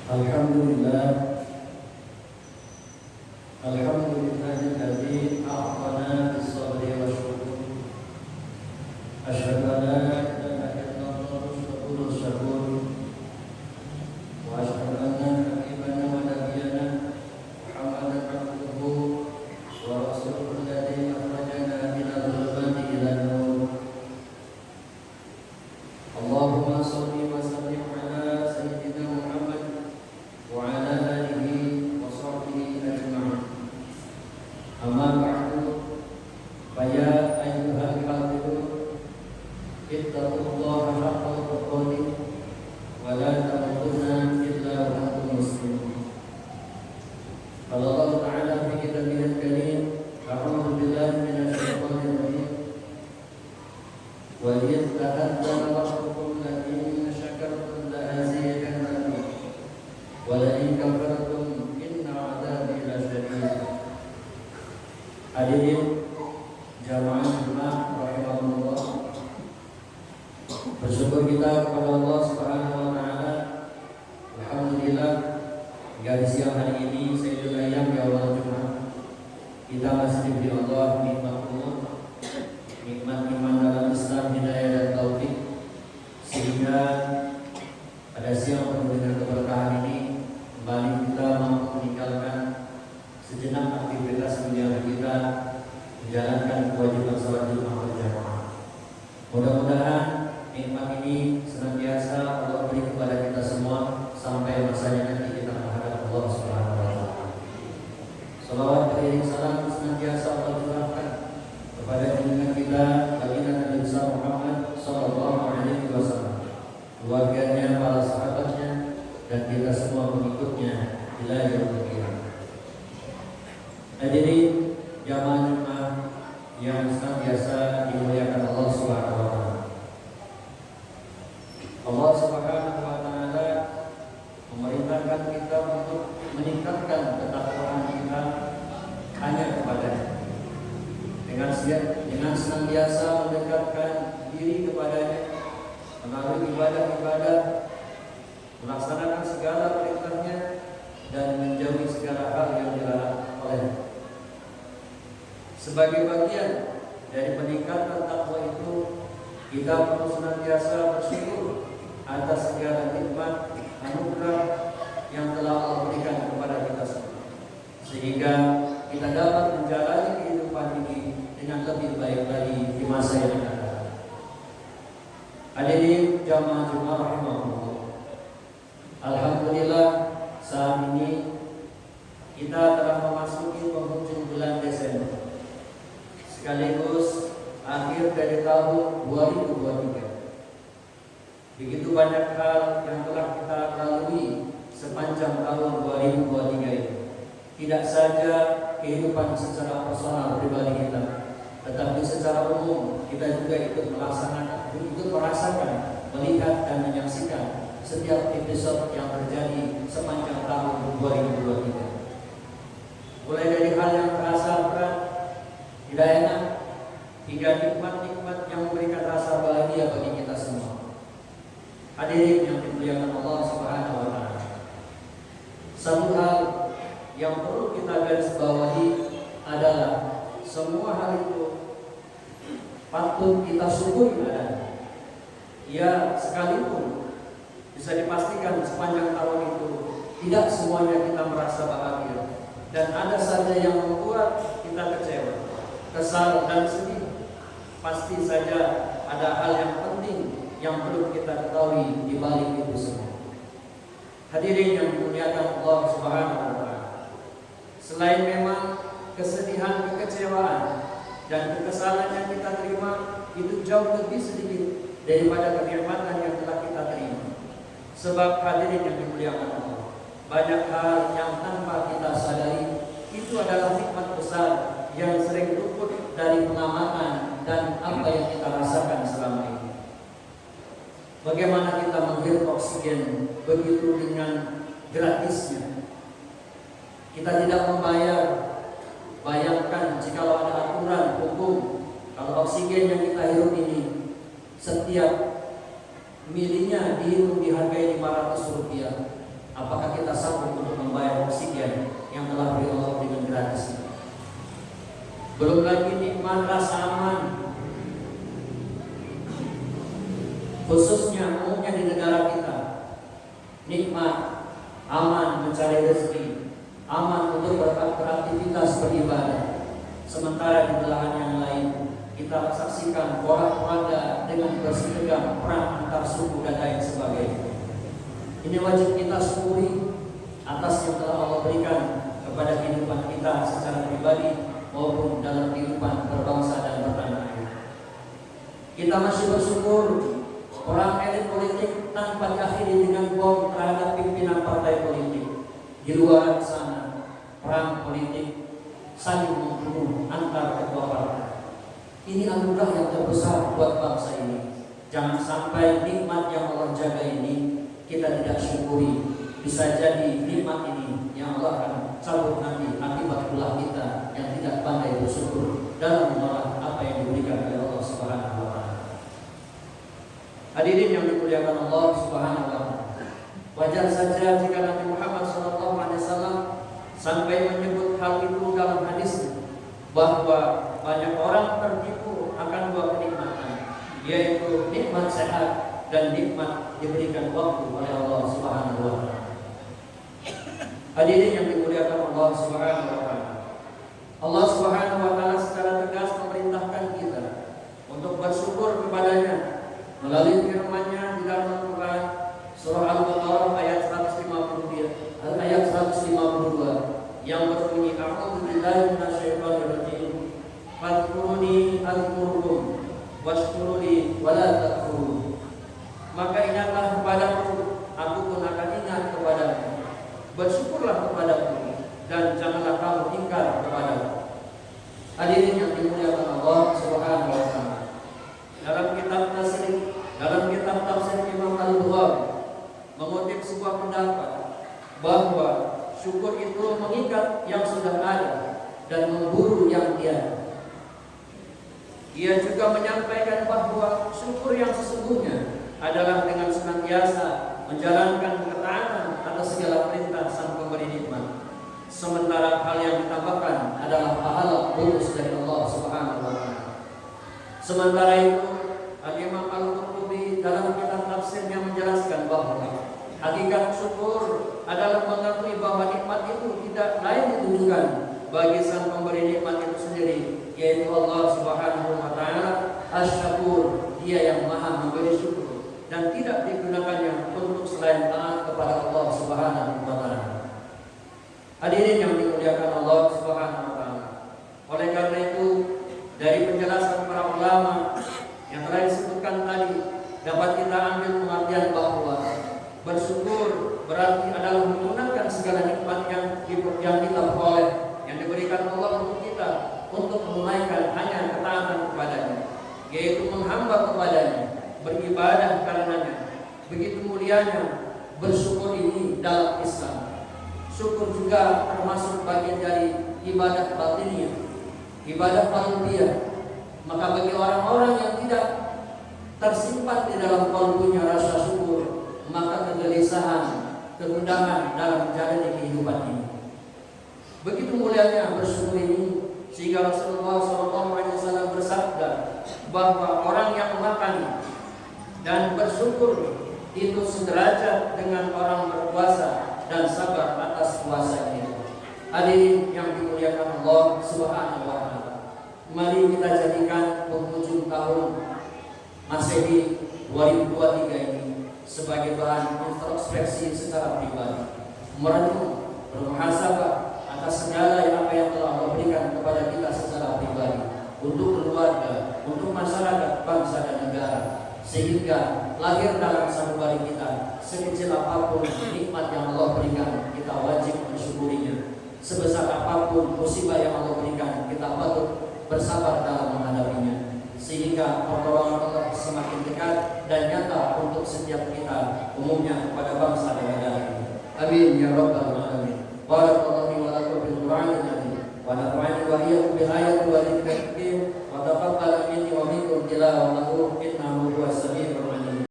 Alhamdulillah, alhamdulillahilladzi a'tana bis-sabri wasyukur. Asyhadu an la ilaha illallah wa syakur. Wa asyhadu anna habibana wa nabiyana Muhammadan abduhu wa rasuluhu alladzi akhrajana minal dhulumati ilan nur. Allahumma shalli wa sallim ala sayyidina Muhammad wa ala alihi wa sahbihi ajma'in. Amma ba'du, fa ya ayyuhal hafidun ittaqullaha haqqa tuqatih wa la tamutunna illa wa antum muslimun. Qala Allah ta'ala fi kitabihil karim, a'udzu billahi minasy syaithanir rajim. Wa idh ta'azzana rabbukum la in syakartum la azidannakum wa la in kafartum inna 'adzabi lasyadid. Hadirin jamaah Jumat rahimahullah, bersyukur kita kepada Allah Subhanahu wa taala. Alhamdulillah, hingga di siang hari ini Sayyidul Ayyam di awal Jumat, kita masih diberi Allah nikmat umur, nikmat iman dalam Islam, hidayah dan taufik, sehingga pada siang penuh dengan keberkahan ini kembali kita mampu meninggalkan sejenak aktivitas dunia kita, menjalankan kewajiban salat Jumat berjamaah. Mudah-mudahan nikmat ini senantiasa Allah beri kepada kita semua sampai masanya nanti kita menghadap Allah Subhanahu wa taala. Salawat beriring salam senantiasa Allah curahkan kepada junjungan kita baginda Nabi Muhammad sallallahu alaihi wasallam, keluarganya, para sahabatnya, dan kita semua pengikutnya ila yaumil qiyamah. Hadirin jamaah yang senantiasa dimuliakan Allah Subhanahu wa taala. Allah Subhanahu wa taala memerintahkan kita untuk meningkatkan ketakwaan kita hanya kepada-Nya. Dengan senantiasa mendekatkan diri kepada-Nya melalui ibadah-ibadah, melaksanakan segala perintah-Nya dan menjauhi segala hal yang dilarang oleh-Nya. Sebagai bagian dari peningkatan takwa itu, kita perlu senantiasa bersyukur atas segala nikmat anugerah yang telah Allah berikan kepada kita semua, sehingga kita dapat menjalani kehidupan ini dengan lebih baik lagi di masa yang akan datang. Hadirin jamaah Jumat rahimahullah, alhamdulillah saat ini kita telah memasuki penghujung bulan Desember, sekaligus akhir dari tahun 2023. Begitu banyak hal yang telah kita lalui sepanjang tahun 2023 ini. Tidak saja kehidupan secara personal pribadi kita, tetapi secara umum kita juga ikut merasakan, melihat dan menyaksikan setiap episode yang terjadi sepanjang tahun 2023. Mulai dari hal yang terasa berat, tidak enak, hingga nikmat-nikmat yang memberikan rasa bahagia bagi kita semua. Hadirin yang dimuliakan Allah Subhanahu wa taala, satu hal yang perlu kita garis bawahi adalah semua hal itu patut kita syukuri adanya. Ya, sekalipun bisa dipastikan sepanjang tahun itu tidak semuanya kita merasa bahagia, dan ada saja yang membuat kita kecewa, kesal dan sedih. Pasti saja ada hal yang penting yang perlu kita ketahui di balik itu semua. Hadirin yang dimuliakan Allah Subhanahu wa taala, selain memang kesedihan, kekecewaan dan kekesalan yang kita terima itu jauh lebih sedikit daripada kenikmatan yang telah kita terima. Sebab hadirin yang dimuliakan Allah, banyak hal yang tanpa kita sadari itu adalah nikmat besar yang sering luput dari pengamatan dan apa yang kita rasakan selama ini. Bagaimana kita menghirup oksigen begitu dengan gratisnya. Kita tidak membayar. Bayangkan jika ada aturan hukum, kalau oksigen yang kita hirup ini setiap milinya dihirup dihargai Rp500, apakah kita nikmat, aman mencari rezeki, aman untuk beraktivitas beribadah. Sementara di belahan yang lain kita saksikan porak-poranda dengan bersitegang perang antar suku dan lain sebagainya. Ini wajib kita syukuri atas yang telah Allah berikan kepada kehidupan kita secara pribadi maupun dalam kehidupan berbangsa dan bertanah air. Kita masih bersyukur perang elit politik tanpa diakhiri dengan bom terhadap pimpinan partai politik. Di luar sana, perang politik saling membunuh antar ketua partai. Ini anugerah yang terbesar buat bangsa ini. Jangan sampai nikmat yang Allah jaga ini kita tidak syukuri. Bisa jadi nikmat ini yang Allah akan cabut nanti akibat ulah kita yang tidak pandai bersyukur dalam menolak apa yang diberikan oleh Allah Subhanahu wa taala. Hadirin yang dimuliakan Allah Subhanahu wa taala. Wajar saja jika Nabi Muhammad SAW sampai menyebut hal itu dalam hadis bahwa banyak orang tertipu akan dua kenikmatan, yaitu nikmat sehat dan nikmat diberikan waktu oleh Allah Subhanahu wa taala. Hadirin yang dimuliakan Allah Subhanahu wa taala. Allah Subhanahu wa taala secara tegas memerintahkan kita untuk bersyukur kepadanya melalui firman-Nya di dalam Al-Qur'an surah Al-Baqarah ayat 152 yang berbunyi a'udzu billahi minasyaitonir rajim. Fadhkuruni azkurkum washkuruni wala takfurun. Maka ingatlah kepadaku, aku pun akan ingat kepadamu. Bersyukurlah kepadaku dan janganlah kamu ingkar kepadaku. Hadirin yang dimuliakan Allah Subhanahu wa taala. Dalam kitab tafsir Imam Al-Bukhari mengutip sebuah pendapat bahwa syukur itu mengikat yang sudah ada dan memburu yang tiada. Ia juga menyampaikan bahwa syukur yang sesungguhnya adalah dengan senantiasa menjalankan ketaatan atas segala perintah Sang Pemberi nikmat. Sementara hal yang ditambahkan adalah pahala bonus dari Allah Subhanahu wa taala. Sementara itu, Al-Imam Al-Qurtubi dalam kitab tafsirnya menjelaskan bahwa hakikat syukur adalah mengakui bahwa nikmat itu tidak lain ditujukan bagi Sang Pemberi nikmat itu sendiri, yaitu Allah Subhanahu wa taala. Asy-Syakur, Dia yang Maha memberi syukur dan tidak digunakannya untuk selain taat kepada Allah Subhanahu wa taala. Hadirin yang dimuliakan Allah Subhanahu wa taala. Oleh karena itu, dari penjelasan para ulama yang telah disebutkan tadi dapat kita ambil pengertian bahwa bersyukur berarti adalah menggunakan segala nikmat yang kita peroleh, yang diberikan Allah untuk kita, untuk menunaikan hanya ketaatan kepadanya, yaitu menghamba kepadanya, beribadah karenanya. Begitu mulianya bersyukur ini dalam Islam. Syukur juga termasuk bagian dari ibadah batiniyah, ibadah qalbiyah. Maka bagi orang-orang yang tidak tersimpan di dalam kalbunya rasa syukur, maka kegelisahan, kegundahan dalam menjalani kehidupan ini. Begitu mulianya bersyukur ini sehingga Rasulullah SAW bersabda bahwa orang yang makan dan bersyukur itu sederajat dengan orang berpuasa dan sabar atas puasa itu. Hadirin yang dimuliakan Allah Subhanahu wa taala. Mari kita jadikan penghujung tahun Masehi 2023 ini sebagai bahan introspeksi secara pribadi, merenung, bermuhasabah atas segala apa yang telah Allah berikan kepada kita secara pribadi, untuk keluarga, untuk masyarakat, bangsa dan negara, sehingga lahir dalam sanubari kita sekecil apapun nikmat yang Allah berikan, kita wajib mensyukurinya. Sebesar apapun musibah yang Allah berikan, kita patut bersabar dalam menghadapinya, sehingga pertolongan Allah semakin dekat dan nyata untuk setiap kita, umumnya kepada bangsa dan negara ini. Amin ya rabbal alamin. Barakallahu wa lakum bil Qur'anil azim wa nafa'ani wa iyyakum bi ayati wa